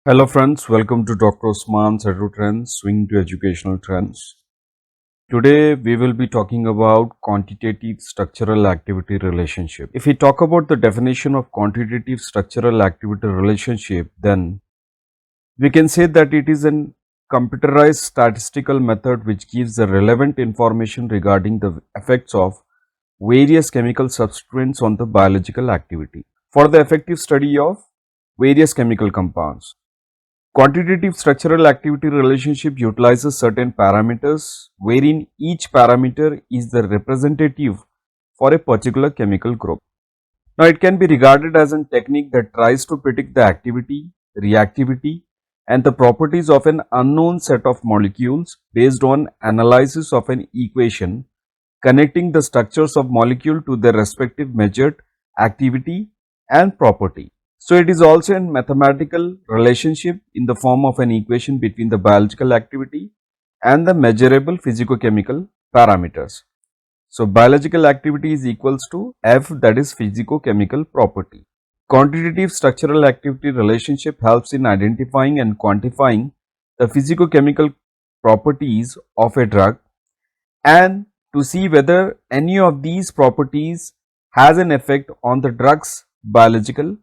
Hello friends, welcome to Dr. Osman's Edu Trends, Swing to Educational Trends. Today we will be talking about quantitative structural activity relationship. If we talk about the definition of quantitative structural activity relationship, then we can say that it is a computerized statistical method which gives the relevant information regarding the effects of various chemical substances on the biological activity for the effective study of various chemical compounds. Quantitative structural activity relationship utilizes certain parameters wherein each parameter is the representative for a particular chemical group. Now, it can be regarded as a technique that tries to predict the activity, reactivity, and the properties of an unknown set of molecules based on analysis of an equation connecting the structures of molecule to their respective measured activity and property. So, it is also a mathematical relationship in the form of an equation between the biological activity and the measurable physicochemical parameters. So, biological activity is equals to F, that is physicochemical property. Quantitative structural activity relationship helps in identifying and quantifying the physicochemical properties of a drug and to see whether any of these properties has an effect on the drug's biological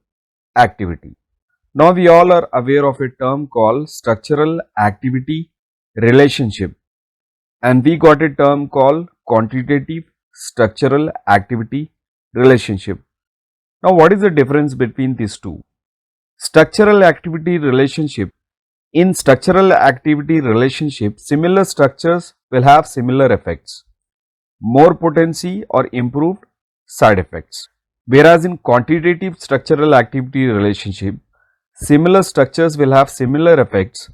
activity. Now we all are aware of a term called structural activity relationship, and we got a term called quantitative structural activity relationship. Now what is the difference between these two? Structural activity relationship. In structural activity relationship, similar structures will have similar effects, more potency or improved side effects. Whereas in quantitative structural activity relationship, similar structures will have similar effects,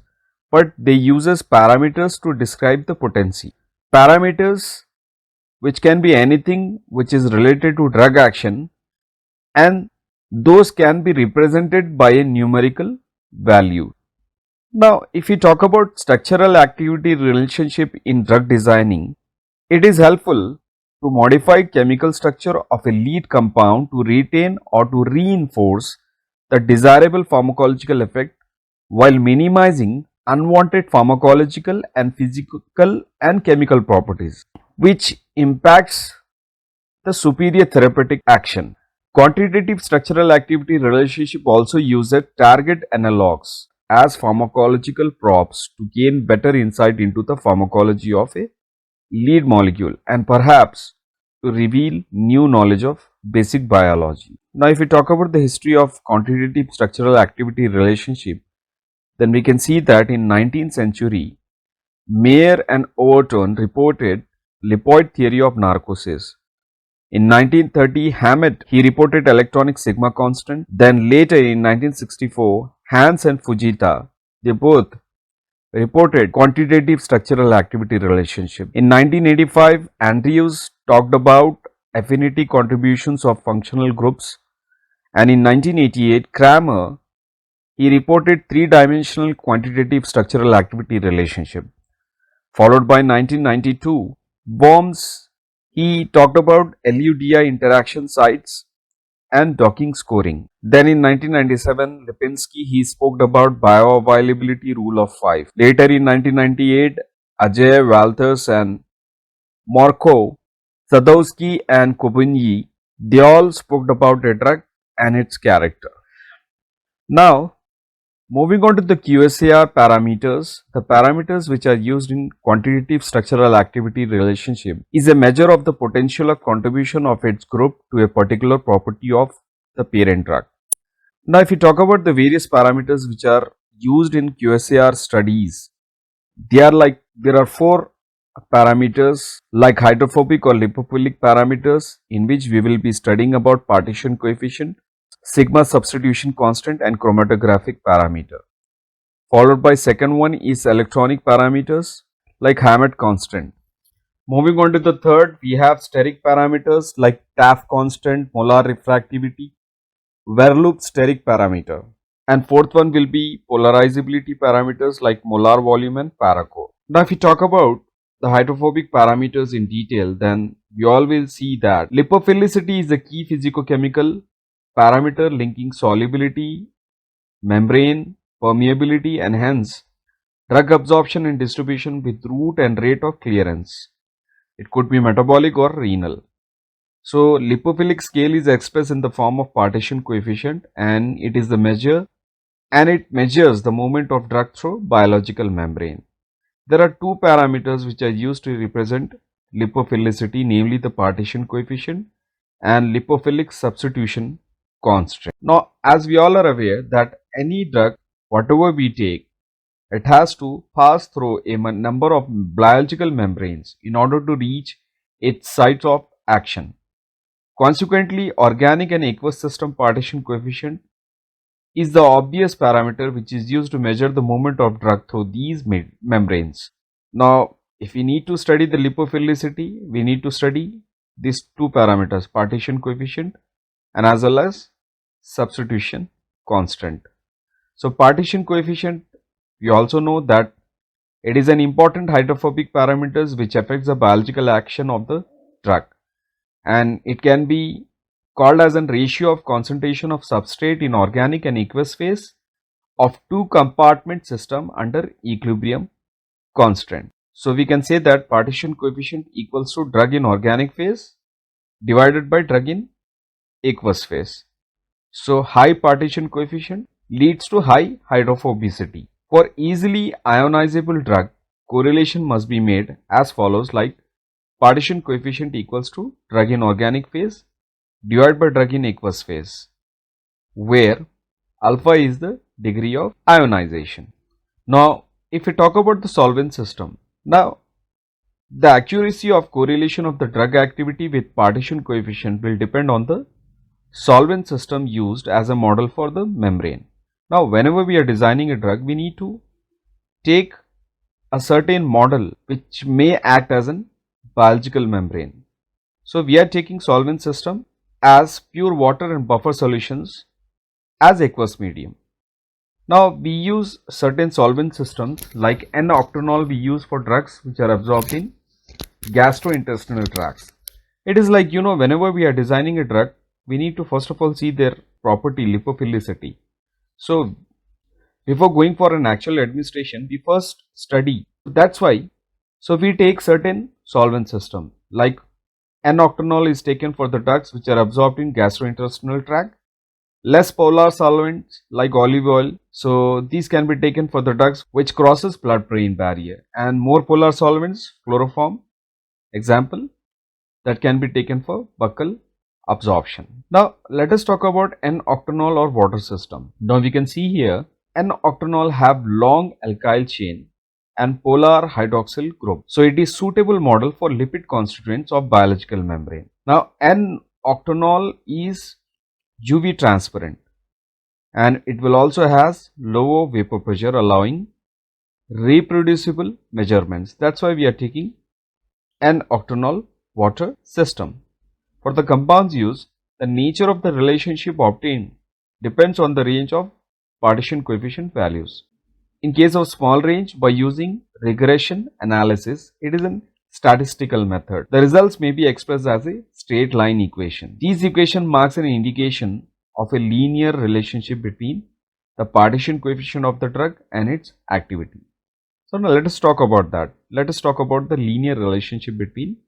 but they uses parameters to describe the potency. Parameters which can be anything which is related to drug action, and those can be represented by a numerical value. Now, if we talk about structural activity relationship in drug designing, it is helpful to modify chemical structure of a lead compound to retain or to reinforce the desirable pharmacological effect while minimizing unwanted pharmacological and physical and chemical properties which impacts the superior therapeutic action. Quantitative structural activity relationship also uses target analogs as pharmacological props to gain better insight into the pharmacology of a lead molecule and perhaps to reveal new knowledge of basic biology. Now, if we talk about the history of quantitative structural activity relationship, then we can see that in 19th century, Mayer and Overton reported lipoid theory of narcosis. In 1930, Hammett he reported electronic sigma constant. Then later in 1964, Hans and Fujita they both reported quantitative structural activity relationship. In 1985, Andrews talked about affinity contributions of functional groups, and in 1988, Kramer he reported three-dimensional quantitative structural activity relationship. Followed by 1992, Worms he talked about LUDI interaction sites and docking scoring. Then in 1997, Lipinski he spoke about bioavailability rule of 5. Later in 1998, Ajay, Walters and Markov, Sadowski and Kobunyi, they all spoke about a drug and its character. Now, moving on to the QSAR parameters, the parameters which are used in quantitative structural activity relationship is a measure of the potential of contribution of its group to a particular property of the parent drug. Now, if you talk about the various parameters which are used in QSAR studies, there are four parameters like hydrophobic or lipophilic parameters in which we will be studying about partition coefficient, sigma substitution constant and chromatographic parameter. Followed by second one is electronic parameters like Hammett constant. Moving on to the third, we have steric parameters like Taft constant, molar refractivity, Verloop steric parameter. And fourth one will be polarizability parameters like molar volume and paracore. Now if we talk about the hydrophobic parameters in detail, then we all will see that lipophilicity is a key physicochemical parameter linking solubility, membrane, permeability, and hence drug absorption and distribution with route and rate of clearance. It could be metabolic or renal. So lipophilic scale is expressed in the form of partition coefficient, and it is the measure, and it measures the movement of drug through biological membrane. There are two parameters which are used to represent lipophilicity, namely the partition coefficient and lipophilic substitution constant. Now, as we all are aware that any drug, whatever we take, it has to pass through a number of biological membranes in order to reach its site of action. Consequently, organic and aqueous system partition coefficient is the obvious parameter which is used to measure the movement of drug through these membranes. Now, if we need to study the lipophilicity, we need to study these two parameters, partition coefficient and as well as substitution constant. So, partition coefficient, we also know that it is an important hydrophobic parameter which affects the biological action of the drug, and it can be called as a ratio of concentration of substrate in organic and aqueous phase of two compartment system under equilibrium constant. So we can say that partition coefficient equals to drug in organic phase divided by drug in aqueous phase. So high partition coefficient leads to high hydrophobicity. For easily ionizable drug, correlation must be made as follows, like partition coefficient equals to drug in organic phase divided by drug in aqueous phase, where alpha is the degree of ionization. Now, if we talk about the solvent system, now the accuracy of correlation of the drug activity with partition coefficient will depend on the solvent system used as a model for the membrane. Now, whenever we are designing a drug, we need to take a certain model which may act as a biological membrane. So, we are taking solvent system as pure water and buffer solutions as aqueous medium. Now, we use certain solvent systems like N-octanol we use for drugs which are absorbed in gastrointestinal tracts. It is like, whenever we are designing a drug, we need to first of all see their property, lipophilicity. So, before going for an actual administration, we first study. That's why, so we take certain solvent system like N-octanol is taken for the drugs which are absorbed in gastrointestinal tract. Less polar solvents like olive oil, so these can be taken for the drugs which crosses blood-brain barrier, and more polar solvents, chloroform, example, that can be taken for buccal absorption. Now let us talk about N-octanol or water system. Now we can see here N-octanol have long alkyl chain and polar hydroxyl group, so it is suitable model for lipid constituents of biological membrane. Now N-octanol is UV transparent and it will also has lower vapor pressure, allowing reproducible measurements. That's why we are taking N-octanol water system. For the compounds used, the nature of the relationship obtained depends on the range of partition coefficient values. In case of small range, by using regression analysis, it is a statistical method. The results may be expressed as a straight line equation. This equation marks an indication of a linear relationship between the partition coefficient of the drug and its activity. So now let us talk about that. Let us talk about the linear relationship between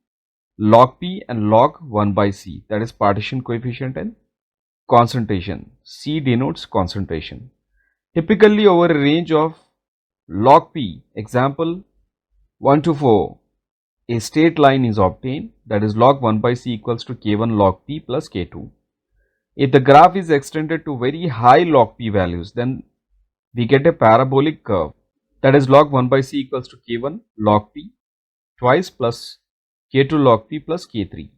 log P and log 1 by C, that is partition coefficient and concentration. C denotes concentration. Typically over a range of log P, example 1 to 4, a straight line is obtained, that is log 1 by C equals to K1 log P plus K2. If the graph is extended to very high log P values, then we get a parabolic curve, that is log 1 by C equals to K1 log P twice plus K2 log P plus K3.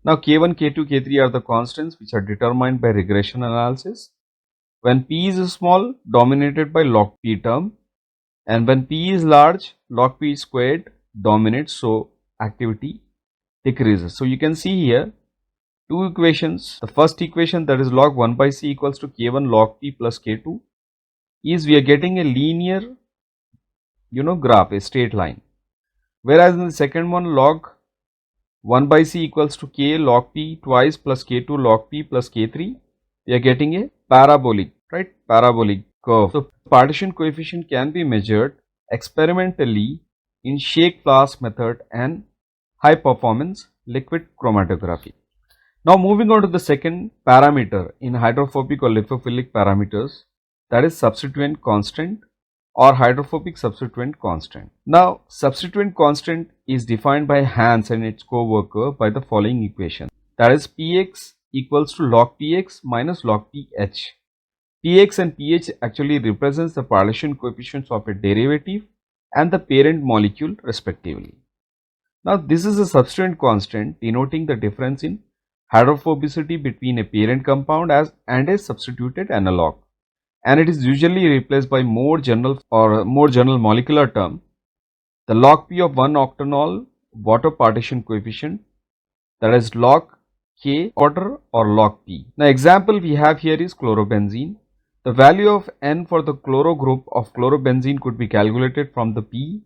Now K1, K2, K3 are the constants which are determined by regression analysis. When P is small, dominated by log P term, and when P is large, log P squared dominates, so activity decreases. So you can see here two equations. The first equation, that is log 1 by C equals to K1 log P plus K2, is we are getting a linear graph, a straight line. Whereas in the second one, log 1 by C equals to K log P twice plus K2 log P plus K3, we are getting a parabolic, right? Parabolic. curve. So partition coefficient can be measured experimentally in shake flask method and high performance liquid chromatography. Now moving on to the second parameter in hydrophobic or lipophilic parameters, that is substituent constant or hydrophobic substituent constant. Now substituent constant is defined by Hans and its co-worker by the following equation, that is Px equals to log Px minus log Ph. Px and Ph actually represents the partition coefficients of a derivative and the parent molecule respectively. Now this is a substituent constant denoting the difference in hydrophobicity between a parent compound and a substituted analog, and it is usually replaced by more general molecular term, the log P of 1 octanol water partition coefficient, that is log K water or log P. Now example we have here is chlorobenzene. The value of N for the chloro group of chlorobenzene could be calculated from the P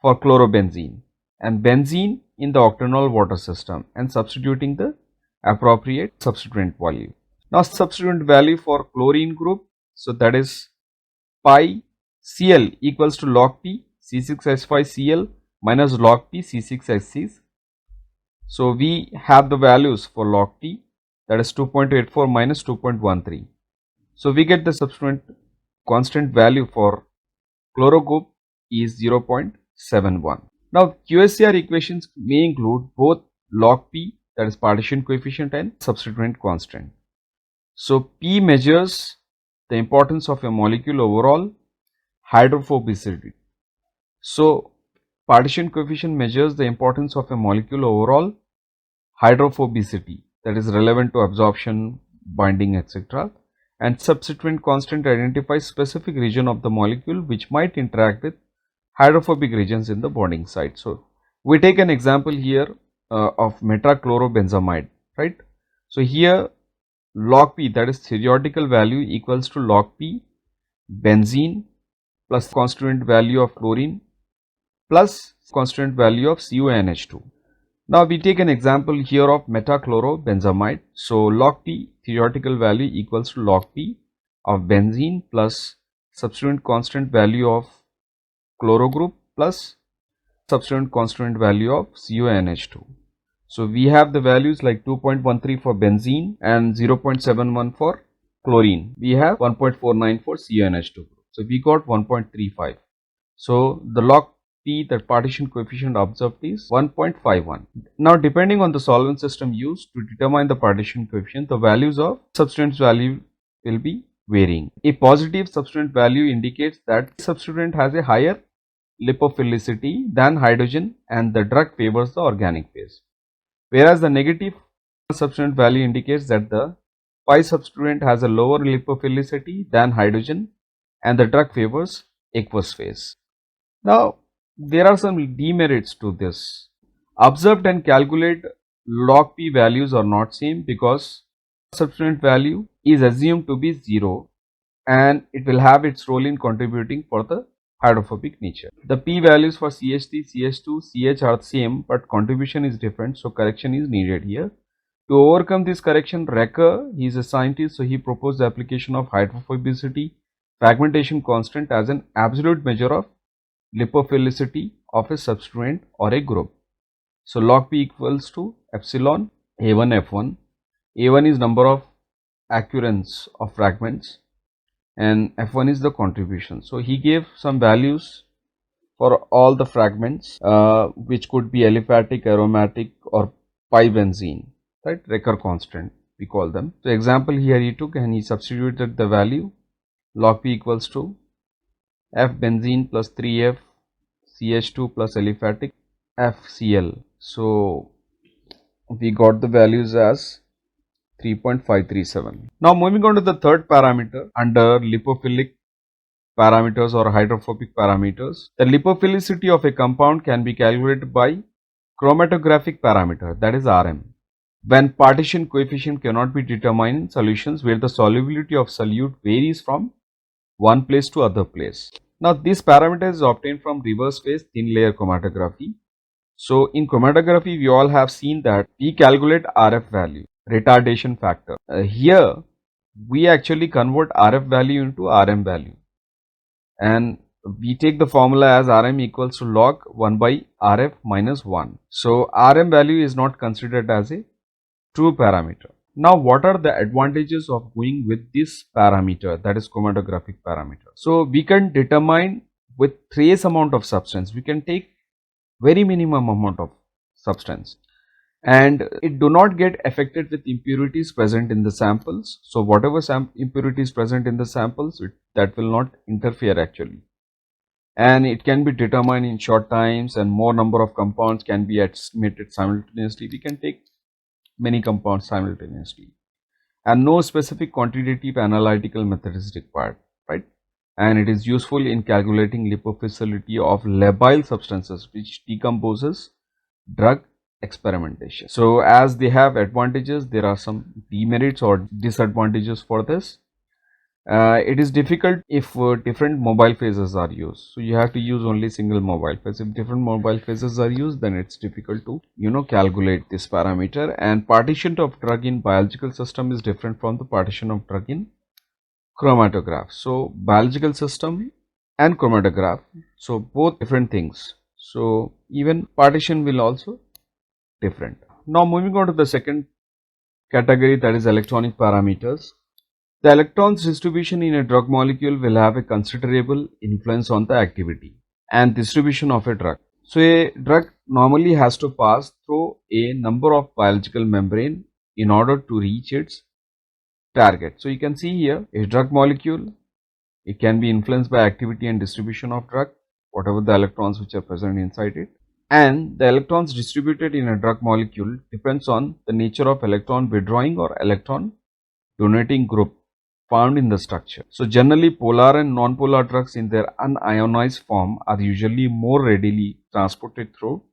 for chlorobenzene and benzene in the octanol water system and substituting the appropriate substituent value. Now substituent value for chlorine group, so that is pi Cl equals to log P C6H5Cl minus log P C6H6. So we have the values for log P, that is 2.84 minus 2.13. So we get the substituent constant value for chloro group is 0.71. Now QSAR equations may include both log P, that is partition coefficient, and substituent constant. So P measures the importance of a molecule overall hydrophobicity. So partition coefficient measures the importance of a molecule overall hydrophobicity, that is relevant to absorption, binding, etc. And substituent constant identifies specific region of the molecule which might interact with hydrophobic regions in the bonding site. So we take an example here of metachlorobenzamide, right? So here log P, that is theoretical value, equals to log P benzene plus constituent value of chlorine plus constituent value of CuNH2. Now we take an example here of metachlorobenzamide. So log P theoretical value equals to log P of benzene plus substituent constant value of chloro group plus substituent constant value of CuNH2. So we have the values like 2.13 for benzene and 0.71 for chlorine. We have 1.49 for CuNH2. So we got 1.35. So the log P, that partition coefficient observed, is 1.51. Now depending on the solvent system used to determine the partition coefficient, the values of substituent value will be varying. A positive substituent value indicates that substituent has a higher lipophilicity than hydrogen and the drug favors the organic phase. Whereas the negative substituent value indicates that the pi substituent has a lower lipophilicity than hydrogen and the drug favors aqueous phase. Now there are some demerits to this. Observed and calculate log P values are not same because substituent value is assumed to be 0 and it will have its role in contributing for the hydrophobic nature. The P values for CH3, CH2, CH are the same but contribution is different, so correction is needed here. To overcome this correction, Recker, he is a scientist, so he proposed the application of hydrophobicity fragmentation constant as an absolute measure of lipophilicity of a substituent or a group. So log P equals to epsilon A1 F1. A1 is number of occurrence of fragments and F1 is the contribution. So he gave some values for all the fragments which could be aliphatic, aromatic or pi benzene, right? Recker constant we call them. So example here he took and he substituted the value log P equals to F benzene plus 3F CH2 plus aliphatic FCl. So we got the values as 3.537. Now moving on to the third parameter under lipophilic parameters or hydrophobic parameters. The lipophilicity of a compound can be calculated by chromatographic parameter, that is RM. When partition coefficient cannot be determined in solutions where the solubility of solute varies from one place to other place. Now this parameter is obtained from reverse phase thin layer chromatography. So in chromatography we all have seen that we calculate RF value, retardation factor. Here we actually convert RF value into RM value, and we take the formula as RM equals to log 1 by RF minus 1. So RM value is not considered as a true parameter. Now, what are the advantages of going with this parameter, that is chromatographic parameter? So we can determine with trace amount of substance, we can take very minimum amount of substance, and it do not get affected with impurities present in the samples. So whatever impurities present in the samples, that will not interfere actually, and it can be determined in short times, and more number of compounds can be estimated simultaneously. We can take many compounds simultaneously, and no specific quantitative analytical method is required, right? And it is useful in calculating lipophilicity of labile substances which decomposes drug experimentation. So as they have advantages, there are some demerits or disadvantages for this. It is difficult if different mobile phases are used. So you have to use only single mobile phase. If different mobile phases are used, then it's difficult to calculate this parameter. And partition of drug in biological system is different from the partition of drug in chromatograph. So biological system and chromatograph, so both different things. So even partition will also different. Now moving on to the second category, that is electronic parameters. The electrons distribution in a drug molecule will have a considerable influence on the activity and distribution of a drug. So a drug normally has to pass through a number of biological membrane in order to reach its target. So you can see here a drug molecule, it can be influenced by activity and distribution of drug, whatever the electrons which are present inside it. And the electrons distributed in a drug molecule depends on the nature of electron withdrawing or electron donating group found in the structure. So generally polar and non-polar drugs in their unionized form are usually more readily transported through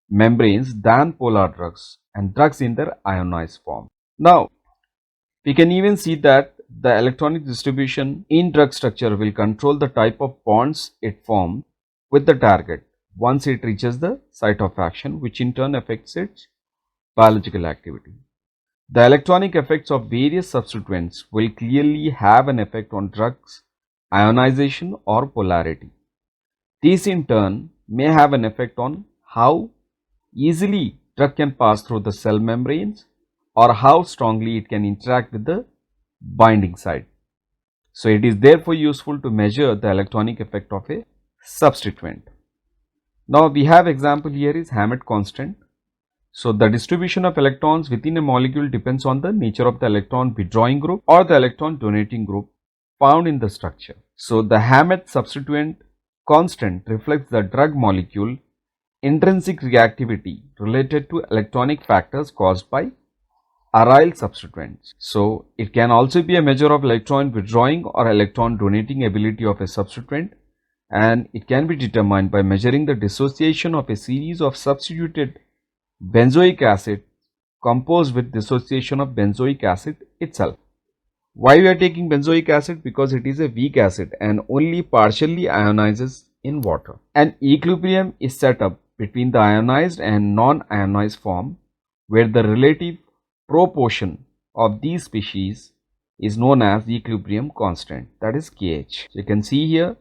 membranes than polar drugs and drugs in their ionized form. Now we can even see that the electronic distribution in drug structure will control the type of bonds it forms with the target once it reaches the site of action, which in turn affects its biological activity. The electronic effects of various substituents will clearly have an effect on drugs' ionization or polarity. These in turn may have an effect on how easily drug can pass through the cell membranes or how strongly it can interact with the binding site. So it is therefore useful to measure the electronic effect of a substituent. Now we have example here is Hammett constant. So the distribution of electrons within a molecule depends on the nature of the electron withdrawing group or the electron donating group found in the structure. So the Hammett substituent constant reflects the drug molecule intrinsic reactivity related to electronic factors caused by aryl substituents. So it can also be a measure of electron withdrawing or electron donating ability of a substituent, and it can be determined by measuring the dissociation of a series of substituted benzoic acid composed with dissociation of benzoic acid itself. Why we are taking benzoic acid? Because it is a weak acid and only partially ionizes in water. An equilibrium is set up between the ionized and non-ionized form where the relative proportion of these species is known as the equilibrium constant, that is KH. So you can see here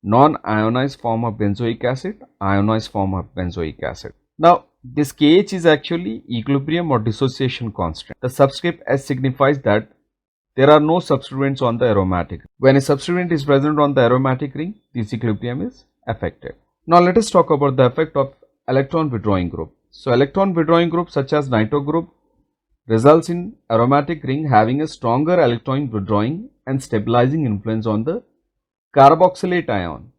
non-ionized form of benzoic acid, ionized form of benzoic acid. Now this KH is actually equilibrium or dissociation constant. The subscript S signifies that there are no substituents on the aromatic. When a substituent is present on the aromatic ring, this equilibrium is affected. Now let us talk about the effect of electron withdrawing group. So electron withdrawing group such as nitro group results in aromatic ring having a stronger electron withdrawing and stabilizing influence on the carboxylate ion,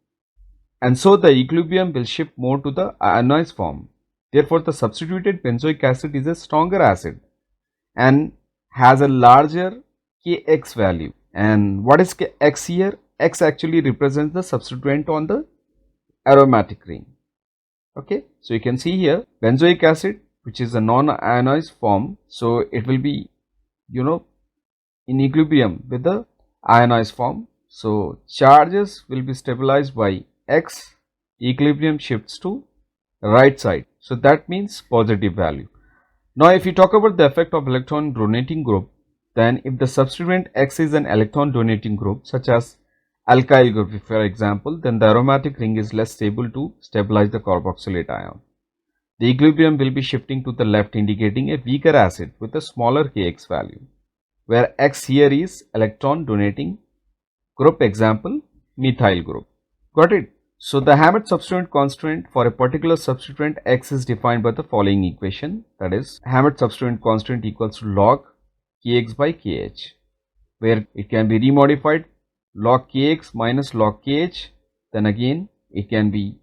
and so the equilibrium will shift more to the ionized form. Therefore the substituted benzoic acid is a stronger acid and has a larger Kx value. And what is X here? X actually represents the substituent on the aromatic ring. Okay, so you can see here benzoic acid, which is a non-ionized form, so it will be in equilibrium with the ionized form. So charges will be stabilized by X, equilibrium shifts to right side, so that means positive value. Now if you talk about the effect of electron donating group, Then if the substituent X is an electron donating group such as alkyl group for example, then the aromatic ring is less stable to stabilize the carboxylate ion. The equilibrium will be shifting to the left, indicating a weaker acid with a smaller Kx value, where X here is electron donating group, example methyl group. Got it? So the Hammett substituent constant for a particular substituent X is defined by the following equation, that is Hammett substituent constant equals to log Kx by Kh, where it can be remodified log Kx minus log Kh, then again it can be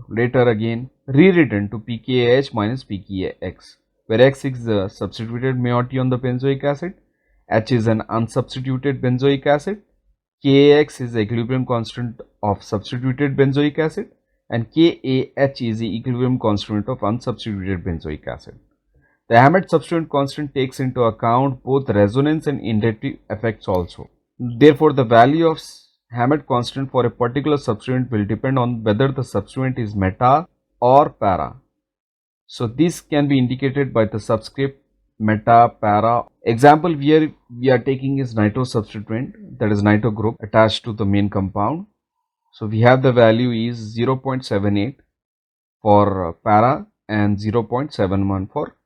later again rewritten to pKh minus pKx, where X is the substituted moiety on the benzoic acid, H is an unsubstituted benzoic acid, Kx is the equilibrium constant of substituted benzoic acid, and Kah is the equilibrium constant of unsubstituted benzoic acid. The Hammett substituent constant takes into account both resonance and inductive effects also. Therefore, the value of Hammett constant for a particular substituent will depend on whether the substituent is meta or para. So, this can be indicated by the subscript meta, para. Example here we are taking is nitro substituent, that is nitro group attached to the main compound. So, we have the value is 0.78 for para and 0.71 for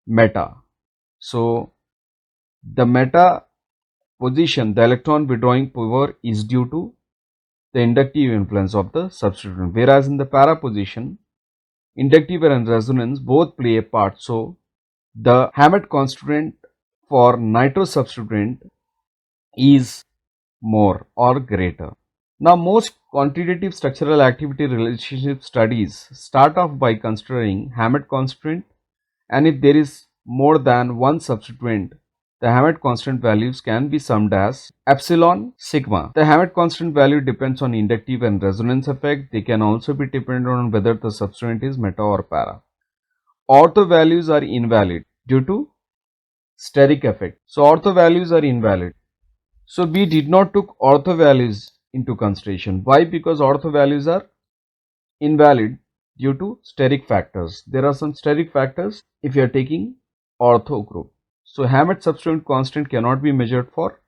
meta. So, the meta position, the electron withdrawing power is due to the inductive influence of the substituent, whereas in the para position, inductive and resonance both play a part. So, the Hammett constant for nitro substituent is more or greater. Now, most quantitative structural activity relationship studies start off by considering Hammett constant, and if there is more than one substituent, the Hammett constant values can be summed as epsilon sigma. The Hammett constant value depends on inductive and resonance effect. They can also be dependent on whether the substituent is meta or para. Ortho values are invalid due to steric effect. So, ortho values are invalid. So, we did not took ortho values into consideration. Why? Because ortho values are invalid due to steric factors. There are some steric factors if you are taking ortho group. So, Hammett substituent constant cannot be measured for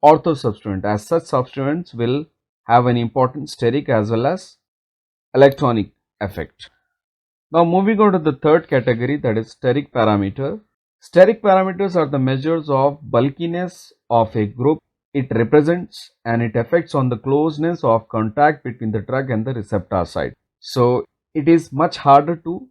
ortho substituent, as such substituents will have an important steric as well as electronic effect. Now, moving on to the third category, that is steric parameter. Steric parameters are the measures of bulkiness of a group. It represents and it affects on the closeness of contact between the drug and the receptor site. So, it is much harder to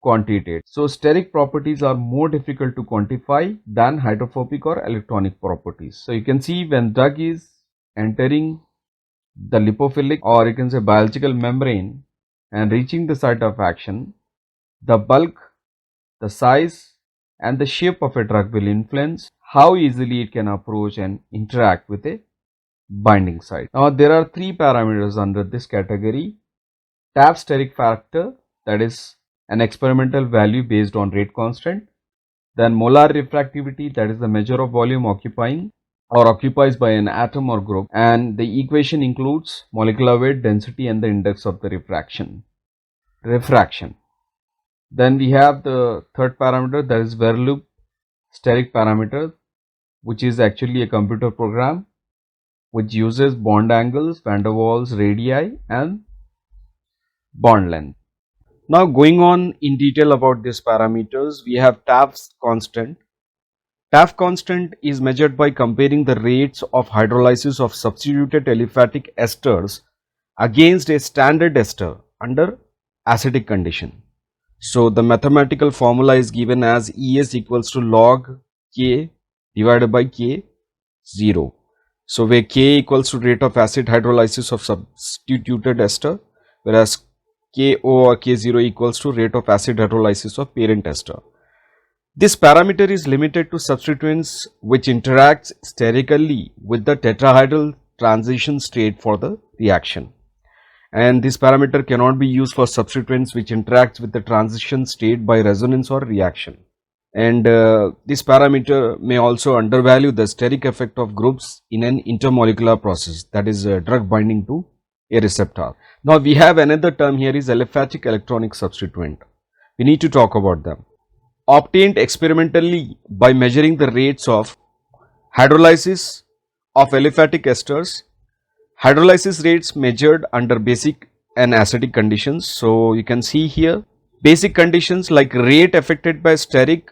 quantitate. So, steric properties are more difficult to quantify than hydrophobic or electronic properties. So, you can see when drug is entering the lipophilic or you can say biological membrane and reaching the site of action, the bulk, the size and the shape of a drug will influence how easily it can approach and interact with a binding site. Now, there are three parameters under this category. Tap steric factor, that is an experimental value based on rate constant. Then molar refractivity, that is the measure of volume occupying or occupies by an atom or group, and the equation includes molecular weight, density and the index of the refraction. Then we have the third parameter, that is Verloop steric parameter, which is actually a computer program which uses bond angles, van der Waals, radii and bond length. Now, going on in detail about these parameters, we have TAF's constant. TAF constant is measured by comparing the rates of hydrolysis of substituted aliphatic esters against a standard ester under acidic condition. So, the mathematical formula is given as ES equals to log K divided by K0. So, where K equals to rate of acid hydrolysis of substituted ester, whereas Ko or K0 equals to rate of acid hydrolysis of parent ester. This parameter is limited to substituents which interacts sterically with the tetrahedral transition state for the reaction. And this parameter cannot be used for substituents which interacts with the transition state by resonance or reaction. And this parameter may also undervalue the steric effect of groups in an intermolecular process, that is drug binding to a receptor. Now, we have another term here is aliphatic electronic substituent. We need to talk about them. obtained experimentally by measuring the rates of hydrolysis of aliphatic esters. Hydrolysis rates measured under basic and acidic conditions. So you can see here basic conditions like rate affected by steric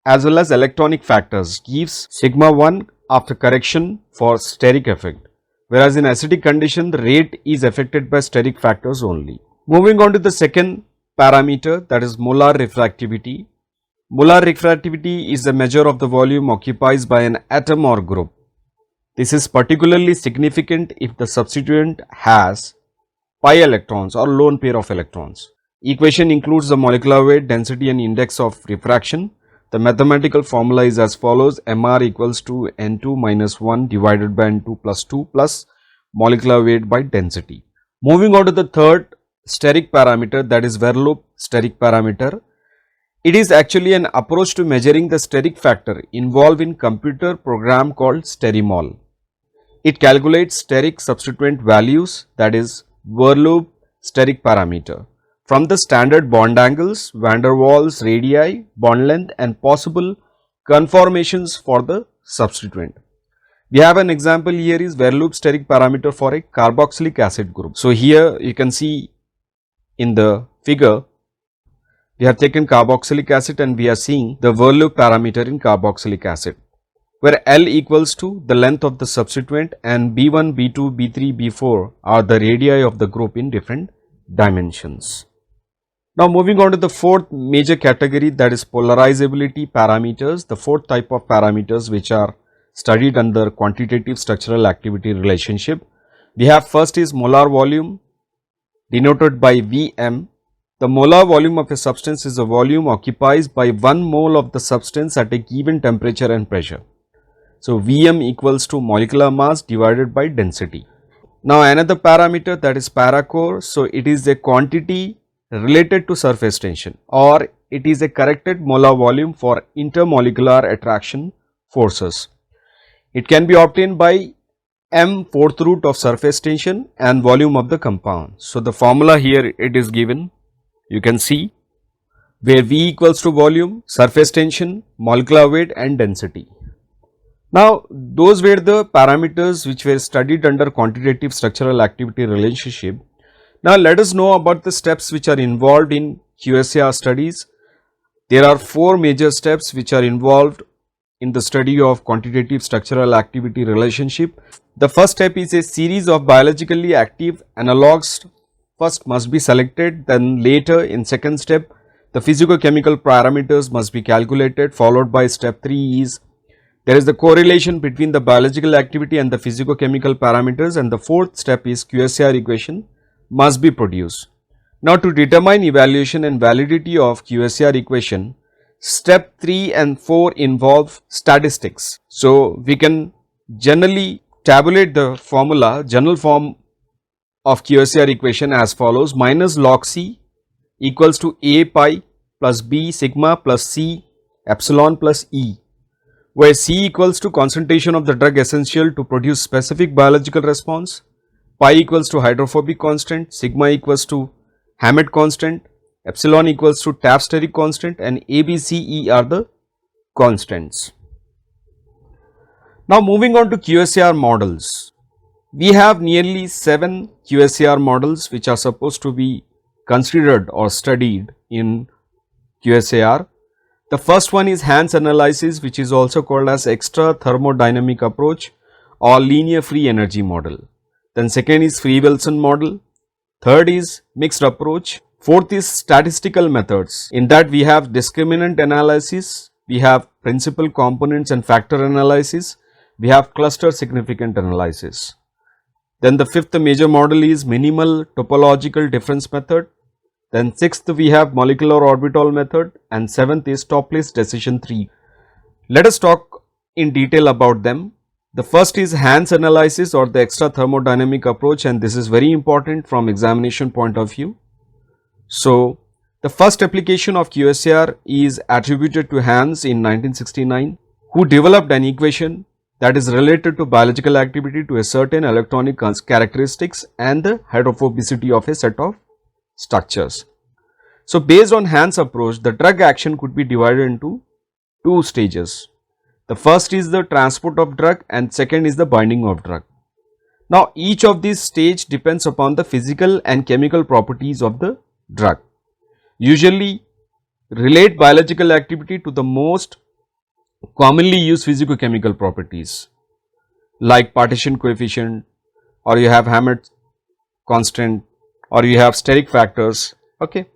as well as electronic factors gives sigma 1 after correction for steric effect, whereas in acidic condition the rate is affected by steric factors only. Moving on to the second parameter, that is molar refractivity. Molar refractivity is the measure of the volume occupied by an atom or group. This is particularly significant if the substituent has pi electrons or lone pair of electrons. Equation includes the molecular weight, density and index of refraction. The mathematical formula is as follows: Mr equals to N2 minus 1 divided by N2 plus 2 plus molecular weight by density. Moving on to the third steric parameter, that is Verloop steric parameter. It is actually an approach to measuring the steric factor involved in computer program called sterimol. It calculates steric substituent values, that is Verloop steric parameter, from the standard bond angles, van der Waals, radii, bond length and possible conformations for the substituent. We have an example here is Verloop steric parameter for a carboxylic acid group. So here you can see in the figure we have taken carboxylic acid and we are seeing the Verloop parameter in carboxylic acid, where L equals to the length of the substituent and B1, B2, B3, B4 are the radii of the group in different dimensions. Now moving on to the fourth major category, that is polarizability parameters, the fourth type of parameters which are studied under quantitative structural activity relationship. We have first is molar volume denoted by Vm. The molar volume of a substance is the volume occupied by 1 mole of the substance at a given temperature and pressure. So Vm equals to molecular mass divided by density. Now another parameter, that is paracore. So it is a quantity related to surface tension, or it is a corrected molar volume for intermolecular attraction forces. It can be obtained by m fourth root of surface tension and volume of the compound. So the formula here it is given, you can see, where V equals to volume, surface tension, molecular weight and density. Now those were the parameters which were studied under quantitative structural activity relationship. Now let us know about the steps which are involved in QSAR studies. There are 4 major steps which are involved in the study of quantitative structural activity relationship. The first step is a series of biologically active analogues first must be selected, then later in second step the physicochemical parameters must be calculated, followed by step 3 is there is the correlation between the biological activity and the physicochemical parameters, and the fourth step is QSAR equation must be produced. Now to determine evaluation and validity of QSAR equation, step 3 and 4 involve statistics. So we can generally tabulate the formula, general form of QSAR equation as follows: minus log C equals to A pi plus B sigma plus C epsilon plus E, where C equals to concentration of the drug essential to produce specific biological response, pi equals to hydrophobic constant, sigma equals to Hammett constant, epsilon equals to Taft steric constant, and A, B, C, E are the constants. Now moving on to QSAR models. We have nearly 7 QSAR models which are supposed to be considered or studied in QSAR. The first one is Hans analysis, which is also called as extra thermodynamic approach or linear free energy model. Then second is Free-Wilson model. Third is mixed approach. Fourth is statistical methods. In that we have discriminant analysis, we have principal components and factor analysis, we have cluster significant analysis. Then the fifth major model is minimal topological difference method. Then sixth we have molecular orbital method, and seventh is top list decision tree. Let us talk in detail about them. The first is Hans analysis or the extra thermodynamic approach, and this is very important from examination point of view. So the first application of QSAR is attributed to Hans in 1969, who developed an equation that is related to biological activity to a certain electronic characteristics and the hydrophobicity of a set of structures. So based on Hans' approach, the drug action could be divided into two stages. The first is the transport of drug and second is the binding of drug. Now each of these stage depends upon the physical and chemical properties of the drug. Usually relate biological activity to the most commonly used physicochemical properties like partition coefficient, or you have Hammett constant, or you have steric factors. Okay.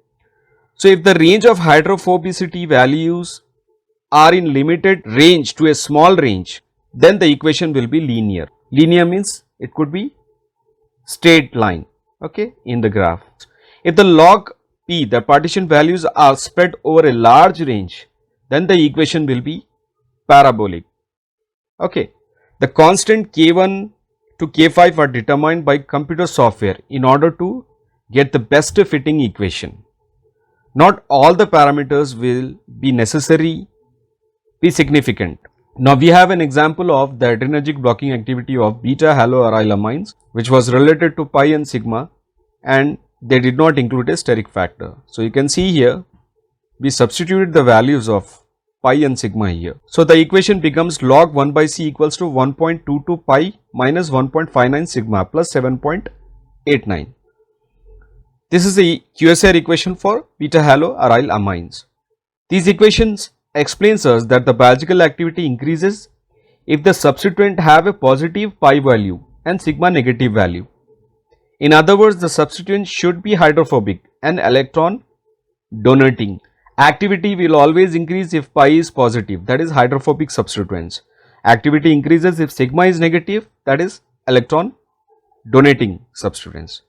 So if the range of hydrophobicity values are in limited range to a small range, then the equation will be linear. Linear means it could be straight line, okay, in the graph. If the log p, the partition values are spread over a large range, then the equation will be parabolic. Okay. The constant k1 to k5 are determined by computer software in order to get the best fitting equation. Not all the parameters will be significant. Now we have an example of the adrenergic blocking activity of beta haloarylamines, which was related to pi and sigma, and they did not include a steric factor. So you can see here we substituted the values of pi and sigma here. So the equation becomes log 1 by c equals to 1.22 pi minus 1.59 sigma plus 7.89. This is the QSAR equation for beta haloarylamines. These equations explains us that the biological activity increases if the substituent have a positive pi value and sigma negative value. In other words, the substituent should be hydrophobic and electron donating. Activity will always increase if pi is positive, that is hydrophobic substituents. Activity increases if sigma is negative, that is electron donating substituents.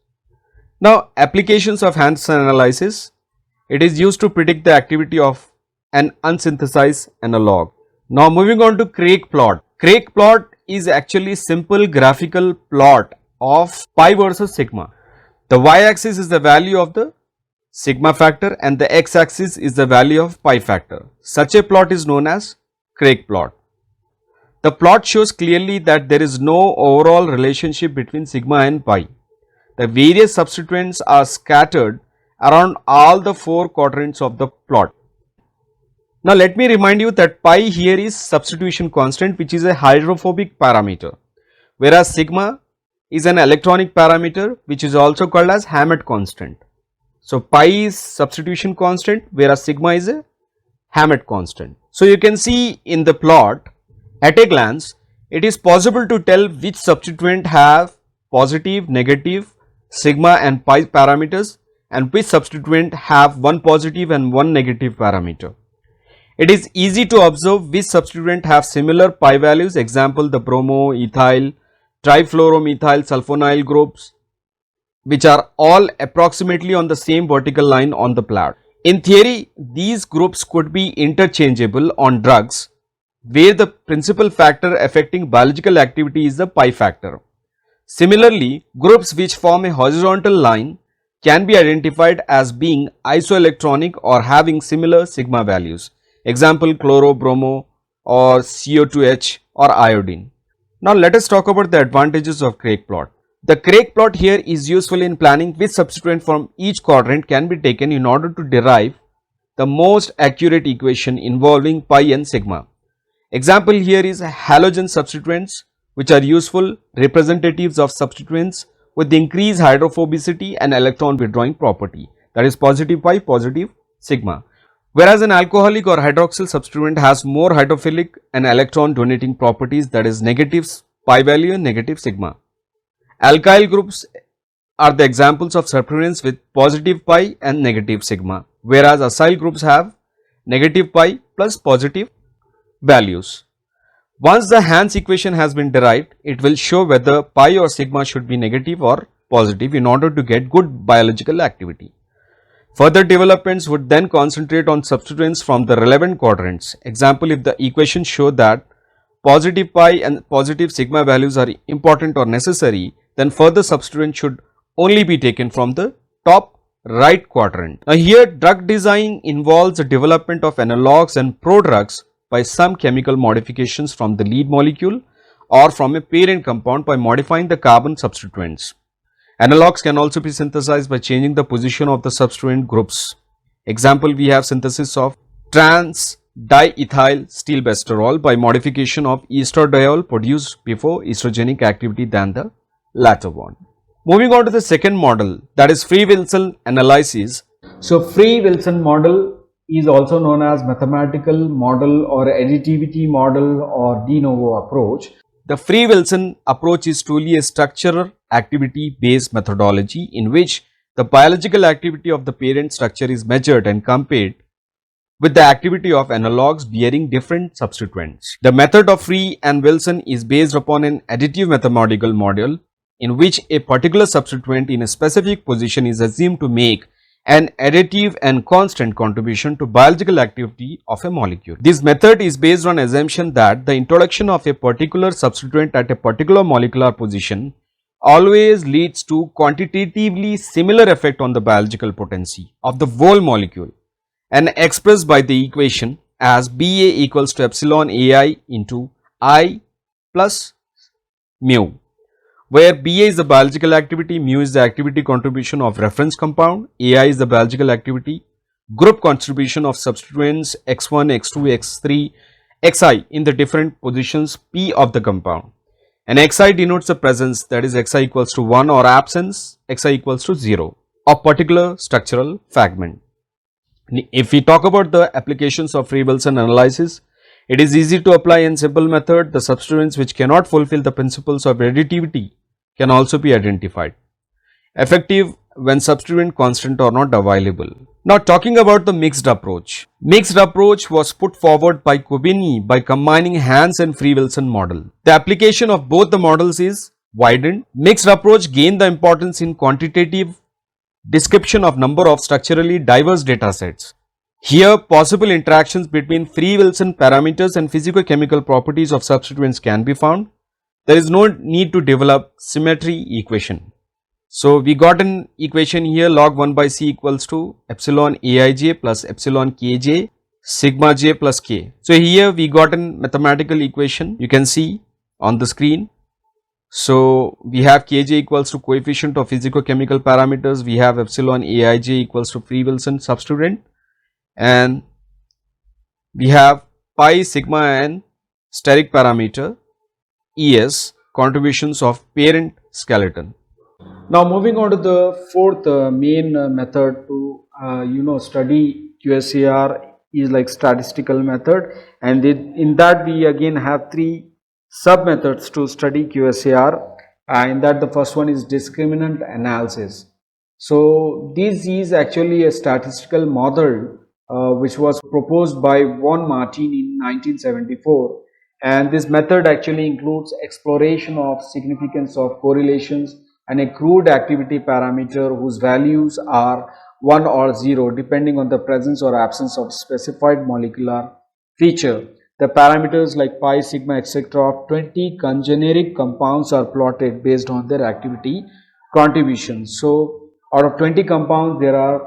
Now applications of Hans analysis, it is used to predict the activity of an unsynthesized analog. Now moving on to Craig plot. Craig plot is actually simple graphical plot of pi versus sigma. The y-axis is the value of the sigma factor and the x-axis is the value of pi factor. Such a plot is known as Craig plot. The plot shows clearly that there is no overall relationship between sigma and pi. The various substituents are scattered around all the four quadrants of the plot. Now let me remind you that pi here is substitution constant, which is a hydrophobic parameter, whereas sigma is an electronic parameter which is also called as Hammett constant. So pi is substitution constant, whereas sigma is a Hammett constant. So you can see in the plot at a glance, it is possible to tell which substituent have positive, negative, sigma and pi parameters and which substituent have one positive and one negative parameter. It is easy to observe which substituent have similar pi values, example the bromo, ethyl, trifluoromethyl sulfonyl groups, which are all approximately on the same vertical line on the plot. In theory, these groups could be interchangeable on drugs where the principal factor affecting biological activity is the pi factor. Similarly, groups which form a horizontal line can be identified as being isoelectronic or having similar sigma values. Example chloro, bromo or CO2H or iodine. Now let us talk about the advantages of Craig plot. The Craig plot here is useful in planning which substituent from each quadrant can be taken in order to derive the most accurate equation involving pi and sigma. Example here is halogen substituents, which are useful representatives of substituents with increased hydrophobicity and electron withdrawing property, that is positive pi, positive sigma. Whereas an alcoholic or hydroxyl substituent has more hydrophilic and electron donating properties, that is negative pi value and negative sigma. Alkyl groups are the examples of substituents with positive pi and negative sigma, whereas acyl groups have negative pi plus positive values. Once the Hans equation has been derived, it will show whether pi or sigma should be negative or positive in order to get good biological activity. Further developments would then concentrate on substituents from the relevant quadrants. Example, if the equations show that positive pi and positive sigma values are important or necessary, then further substituents should only be taken from the top right quadrant. Now here drug design involves the development of analogs and prodrugs by some chemical modifications from the lead molecule or from a parent compound by modifying the carbon substituents. Analogs can also be synthesized by changing the position of the substituent groups Example, we have synthesis of trans diethyl stilbestrol by modification of estradiol produced before estrogenic activity than the latter one. Moving on to the second model, that is free Wilson analysis. So free Wilson model is also known as mathematical model or additivity model or de novo approach. The free Wilson approach is truly a structural activity based methodology in which the biological activity of the parent structure is measured and compared with the activity of analogues bearing different substituents. The method of Free and Wilson is based upon an additive mathematical model in which a particular substituent in a specific position is assumed to make an additive and constant contribution to biological activity of a molecule. This method is based on assumption that the introduction of a particular substituent at a particular molecular position always leads to quantitatively similar effect on the biological potency of the whole molecule, and expressed by the equation as Ba equals to epsilon Ai into I plus mu, where Ba is the biological activity, mu is the activity contribution of reference compound, Ai is the biological activity, group contribution of substituents x1, x2, x3, xi in the different positions P of the compound, and xi denotes the presence, that is xi equals to 1, or absence xi equals to 0 of particular structural fragment. If we talk about the applications of free Wilson analysis, it is easy to apply in simple method. The substituents which cannot fulfill the principles of additivity can also be identified. Effective when substituent constant are not available. Now talking about the mixed approach. Mixed approach was put forward by Kobeni by combining Hans and free Wilson model. The application of both the models is widened. Mixed approach gained the importance in quantitative description of number of structurally diverse data sets. Here, possible interactions between free Wilson parameters and physicochemical properties of substituents can be found. There is no need to develop symmetry equation. So, we got an equation here, log 1 by C equals to epsilon Aij plus epsilon Kj sigma j plus K. So, here we got a mathematical equation, you can see on the screen. So, we have Kj equals to coefficient of physicochemical parameters, we have epsilon Aij equals to free Wilson substituent, and we have pi, sigma and steric parameter Es contributions of parent skeleton. Now moving on to the fourth main method to study QSAR is like statistical method, and in that we again have three sub methods to study QSAR. In that the first one is discriminant analysis. So this is actually a statistical model which was proposed by von Martin in 1974, and this method actually includes exploration of significance of correlations and a crude activity parameter whose values are 1 or 0 depending on the presence or absence of specified molecular feature. The parameters like pi, sigma, etc. of 20 congeneric compounds are plotted based on their activity contributions. So out of 20 compounds, there are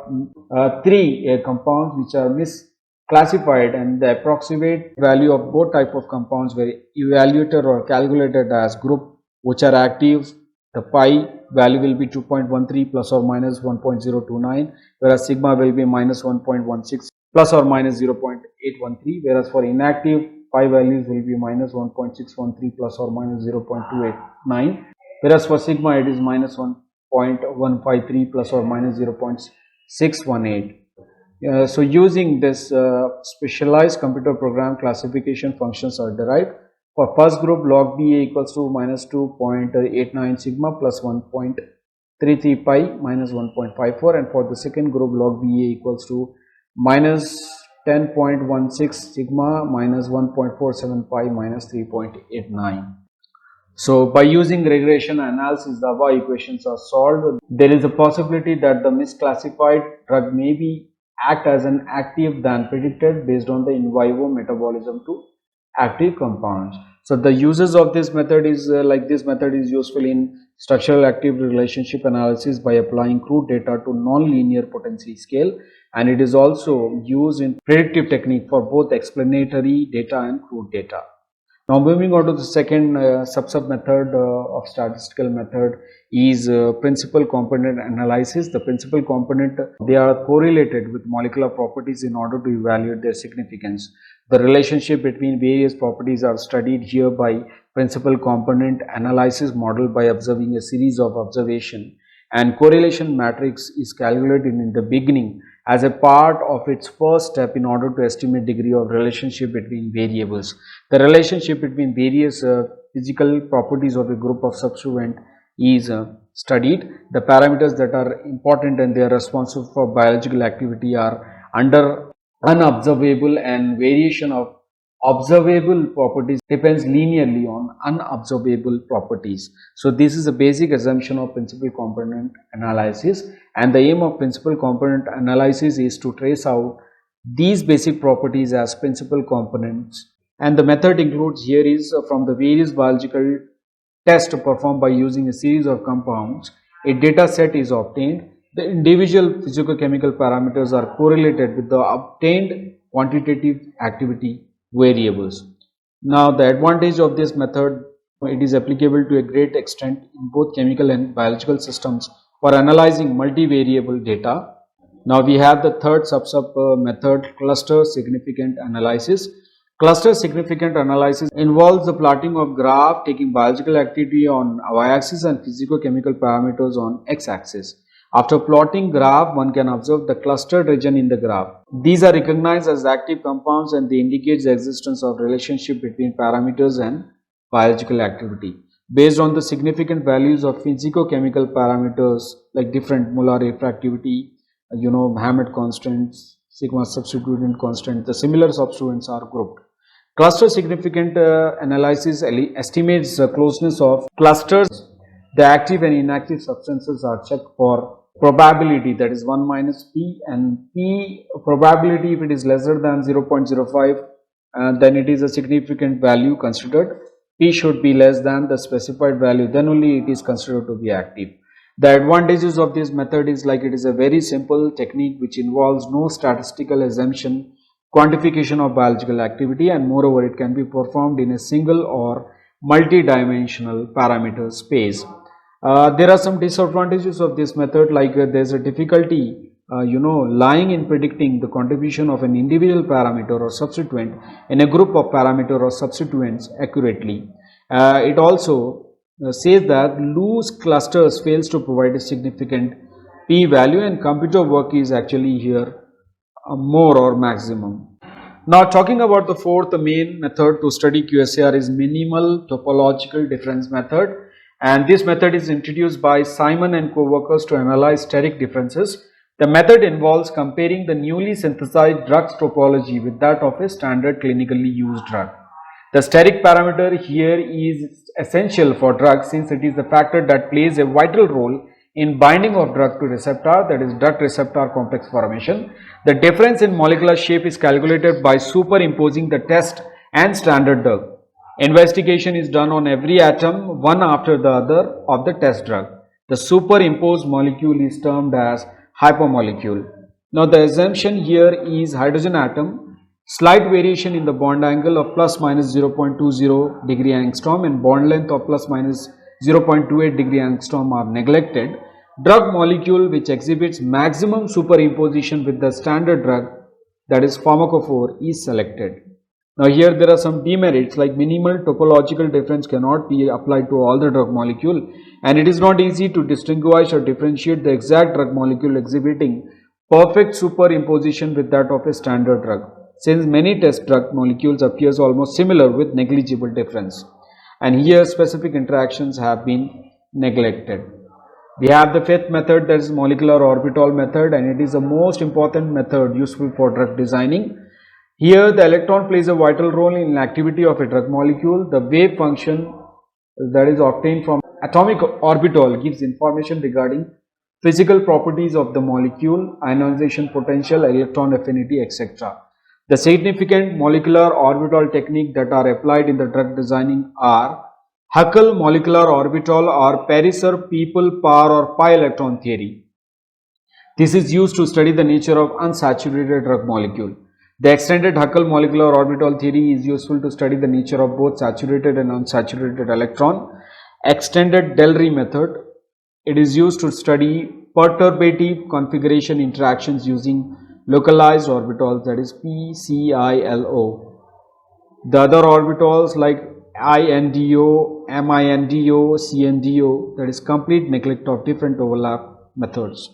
3 compounds which are misclassified, and the approximate value of both type of compounds were evaluated or calculated as group which are active. The pi value will be 2.13 plus or minus 1.029, whereas sigma will be minus 1.16 plus or minus 0.813, whereas for inactive pi values will be minus 1.613 plus or minus 0.289, whereas for sigma it is minus 1.153 plus or minus 0.618. So using this specialized computer program, classification functions are derived. For first group, log Ba equals to minus 2.89 sigma plus 1.33 pi minus 1.54, and for the second group, log Ba equals to minus 10.16 sigma minus 1.47 pi minus 3.89. So by using regression analysis, the above equations are solved. There is a possibility that the misclassified drug may be act as an active than predicted based on the in vivo metabolism to active compounds. So the uses of this method is this method is useful in structural activity relationship analysis by applying crude data to non-linear potency scale, and it is also used in predictive technique for both explanatory data and crude data. Now moving on to the second sub method of statistical method is principal component analysis. The principal component, they are correlated with molecular properties in order to evaluate their significance. The relationship between various properties are studied here by principal component analysis model by observing a series of observation, and correlation matrix is calculated in the beginning as a part of its first step in order to estimate degree of relationship between variables. The relationship between various physical properties of a group of substituent is studied. The parameters that are important and they are responsible for biological activity are under unobservable, and variation of observable properties depends linearly on unobservable properties. So this is a basic assumption of principal component analysis, and the aim of principal component analysis is to trace out these basic properties as principal components, and the method includes here is from the various biological tests performed by using a series of compounds, a data set is obtained. The individual physicochemical parameters are correlated with the obtained quantitative activity variables. Now the advantage of this method, it is applicable to a great extent in both chemical and biological systems for analyzing multivariable data. Now we have the third sub method, cluster significant analysis. Cluster significant analysis involves the plotting of graph taking biological activity on y-axis and physicochemical parameters on x-axis. After plotting graph, one can observe the clustered region in the graph. These are recognized as active compounds and they indicate the existence of relationship between parameters and biological activity. Based on the significant values of physicochemical parameters like different molar refractivity, Hammett constants, sigma substituent constant, the similar substituents are grouped. Cluster significant analysis estimates the closeness of clusters. The active and inactive substances are checked for probability, that is 1 minus p, and p probability, if it is lesser than 0.05 then it is a significant value considered. P should be less than the specified value, then only it is considered to be active. The advantages of this method is like it is a very simple technique which involves no statistical assumption, quantification of biological activity, and moreover it can be performed in a single or multi-dimensional parameter space. There are some disadvantages of this method, like there is a difficulty lying in predicting the contribution of an individual parameter or substituent in a group of parameter or substituents accurately. It also says that loose clusters fails to provide a significant p value, and computer work is actually here more or maximum. Now talking about the fourth main method to study QSAR is minimal topological difference method, and this method is introduced by Simon and co-workers to analyze steric differences. The method involves comparing the newly synthesized drug's topology with that of a standard clinically used drug. The steric parameter here is essential for drugs since it is the factor that plays a vital role in binding of drug to receptor, that is drug receptor complex formation. The difference in molecular shape is calculated by superimposing the test and standard drug. Investigation is done on every atom one after the other of the test drug. The superimposed molecule is termed as hypermolecule. Now the assumption here is hydrogen atom, slight variation in the bond angle of plus minus 0.20 degree angstrom and bond length of plus minus 0.28 degree angstrom are neglected. Drug molecule which exhibits maximum superimposition with the standard drug, that is pharmacophore, is selected. Now here there are some demerits, like minimal topological difference cannot be applied to all the drug molecule, and it is not easy to distinguish or differentiate the exact drug molecule exhibiting perfect superimposition with that of a standard drug, since many test drug molecules appears almost similar with negligible difference, and here specific interactions have been neglected. We have the fifth method, that is molecular orbital method, and it is the most important method useful for drug designing. Here the electron plays a vital role in activity of a drug molecule. The wave function that is obtained from atomic orbital gives information regarding physical properties of the molecule, ionization potential, electron affinity, etc. The significant molecular orbital technique that are applied in the drug designing are Huckel molecular orbital or Pariser people par or pi electron theory. This is used to study the nature of unsaturated drug molecule. The extended Huckel molecular orbital theory is useful to study the nature of both saturated and unsaturated electron. Extended Delry method, it is used to study perturbative configuration interactions using localized orbitals, that is PCILO. The other orbitals like INDO, MINDO, CNDO, that is complete neglect of different overlap methods.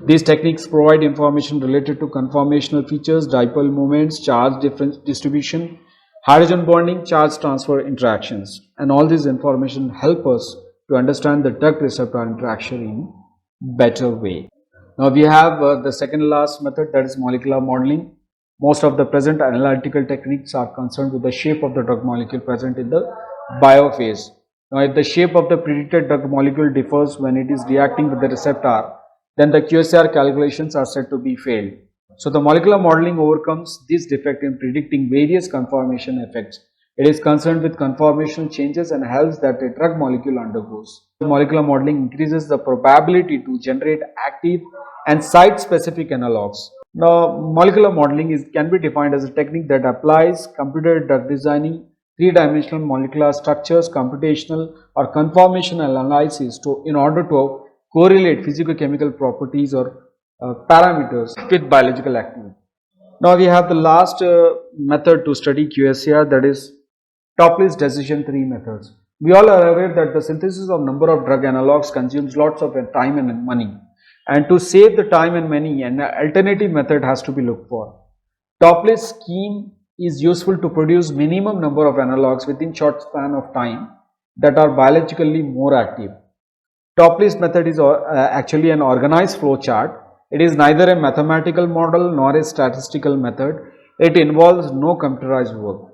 These techniques provide information related to conformational features, dipole moments, charge difference distribution, hydrogen bonding, charge transfer interactions, and all this information help us to understand the drug receptor interaction in better way. Now we have the second last method, that is molecular modeling. Most of the present analytical techniques are concerned with the shape of the drug molecule present in the biophase. Now if the shape of the predicted drug molecule differs when it is reacting with the receptor, then the QSAR calculations are said to be failed. So the molecular modeling overcomes this defect in predicting various conformation effects. It is concerned with conformational changes and helps that a drug molecule undergoes. Molecular modeling increases the probability to generate active and site-specific analogs. Now, molecular modeling can be defined as a technique that applies computer drug designing, three-dimensional molecular structures, computational or conformational analysis in order to correlate physicochemical properties or parameters with biological activity. Now we have the last method to study QSAR, that is top-list decision tree methods. We all are aware that the synthesis of number of drug analogs consumes lots of time and money, and to save the time and money, an alternative method has to be looked for. Top-list scheme is useful to produce minimum number of analogs within short span of time that are biologically more active. Top-list method is actually an organized flow chart. It is neither a mathematical model nor a statistical method. It involves no computerized work.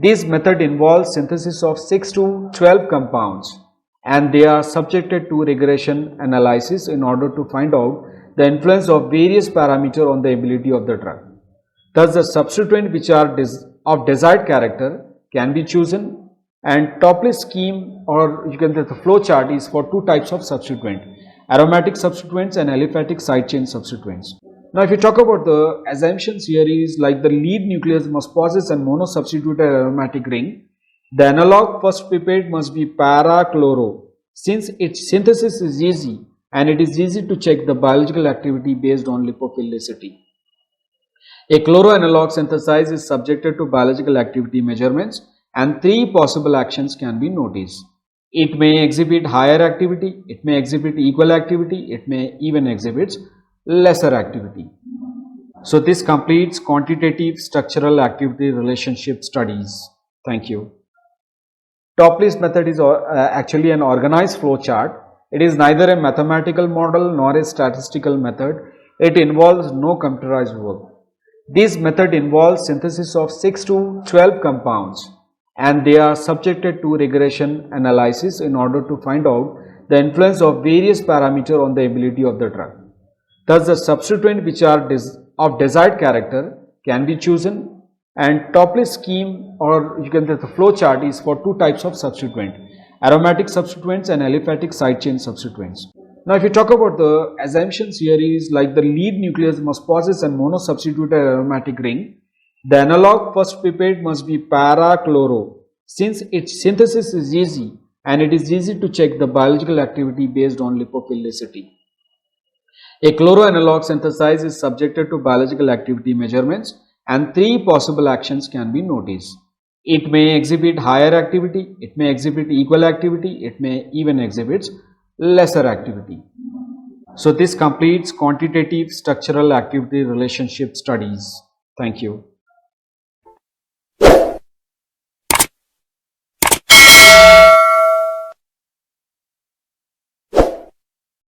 This method involves synthesis of 6 to 12 compounds, and they are subjected to regression analysis in order to find out the influence of various parameters on the ability of the drug. Thus, the substituent which are of desired character can be chosen, and top-list scheme, or you can say the flow chart, is for two types of substituent: aromatic substituents and aliphatic side chain substituents. Now, if you talk about the assumptions here is like the lead nucleus must possess a monosubstituted aromatic ring. The analog first prepared must be para-chloro, since its synthesis is easy and it is easy to check the biological activity based on lipophilicity. A chloro analog synthesized is subjected to biological activity measurements, and three possible actions can be noticed. It may exhibit higher activity, it may exhibit equal activity, it may even exhibit lesser activity. So this completes quantitative structural activity relationship studies. Thank you. Top-list method is actually an organized flow chart. It is neither a mathematical model nor a statistical method. It involves no computerized work. This method involves synthesis of 6 to 12 compounds, and they are subjected to regression analysis in order to find out the influence of various parameters on the ability of the drug. Thus, the substituent which are of desired character can be chosen, and top-list scheme, or you can say the flow chart, is for two types of substituent: aromatic substituents and aliphatic side chain substituents. Now, if you talk about the assumptions here is like the lead nucleus must possess a monosubstituted aromatic ring. The analog first prepared must be para-chloro, since its synthesis is easy and it is easy to check the biological activity based on lipophilicity. A chloro analog synthesized is subjected to biological activity measurements, and three possible actions can be noticed. It may exhibit higher activity, it may exhibit equal activity, it may even exhibit lesser activity. So this completes quantitative structural activity relationship studies. Thank you.